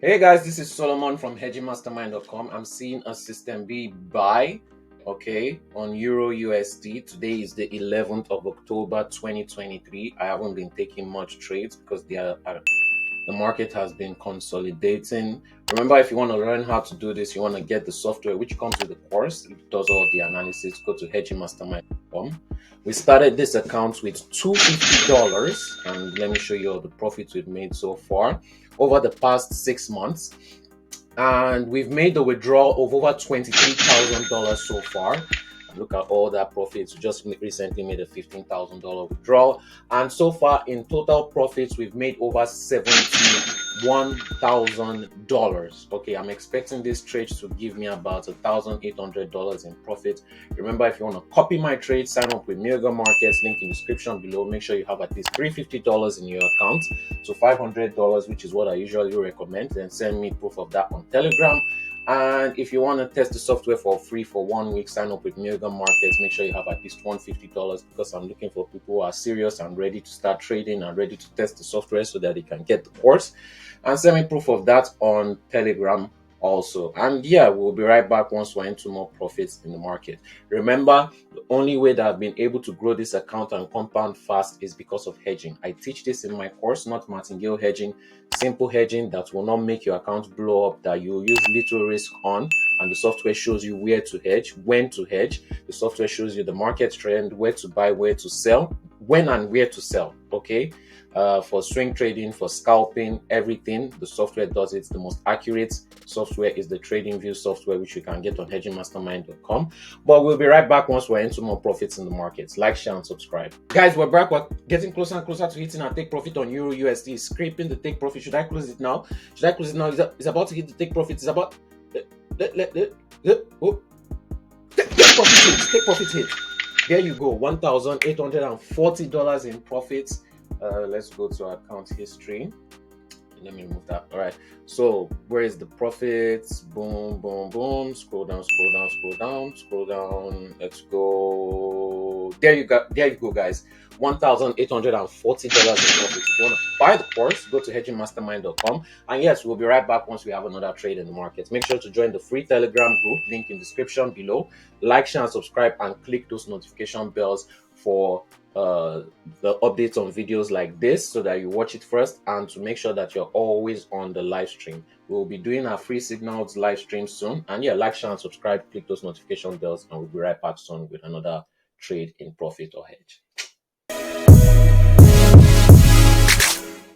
Hey guys, this is Solomon from hedgingmastermind.com. I'm seeing a system B buy, okay, on Euro USD. Today is the 11th of October 2023. I haven't been taking much trades because the market has been consolidating. Remember, if you want to learn how to do this, you want to get the software which comes with the course. It does all the analysis. Go to hedgingmastermind.com. We started this account with $250, and let me show you all the profits we've made so far over the past 6 months. And we've made the withdrawal of over $23,000 so far. Look at all that profits. We just recently made a $15,000 withdrawal, and so far in total profits we've made over $71,000. Okay, I'm expecting this trade to give me about $1,800 in profit. Remember, if you want to copy my trade, sign up with Mirga Markets, link in the description below. Make sure you have at least $350 in your account, so $500, which is what I usually recommend. Then send me proof of that on Telegram. And if you want to test the software for free for 1 week, sign up with Mirga Markets. Make sure you have at least $150, because I'm looking for people who are serious and ready to start trading and ready to test the software so that they can get the course. And send me proof of that on Telegram also. And yeah, we'll be right back once we're into more profits in the market. Remember, the only way that I've been able to grow this account and compound fast is because of hedging. I teach this in my course, not martingale hedging, simple hedging that will not make your account blow up, that you use little risk on, and the software shows you where to hedge, when to hedge. The software shows you the market trend, where to buy, where to sell, when and where to sell. Okay, for swing trading, for scalping, everything, the software does it. The most accurate software is the TradingView software, which you can get on hedgingmastermind.com. But we'll be right back once we're into more profits in the markets. Like, share, and subscribe. Guys, we're back. We're getting closer and closer to hitting our take profit on Euro USD. It's scraping the take profit. Should I close it now? Should I close it now? It's about to hit the take profit. It's about take profit hit. Take profit hit. There you go. $1,840 in profits. Let's go to our account history. Let me remove that. All right, so where is the profits? Boom, boom, boom. Scroll down, scroll down, scroll down, scroll down. Let's go. There you go. There you go, guys. $1,840 in profit. If you want to buy the course, go to hedgingmastermind.com. And yes, we'll be right back once we have another trade in the market. Make sure to join the free Telegram group, link in description below. Like, share, and subscribe, and click those notification bells for the updates on videos like this, so that you watch it first, and to make sure that you're always on the live stream. We'll be doing our free signals live stream soon. And yeah, like, share, and subscribe, click those notification bells, and we'll be right back soon with another trade in profit or hedge.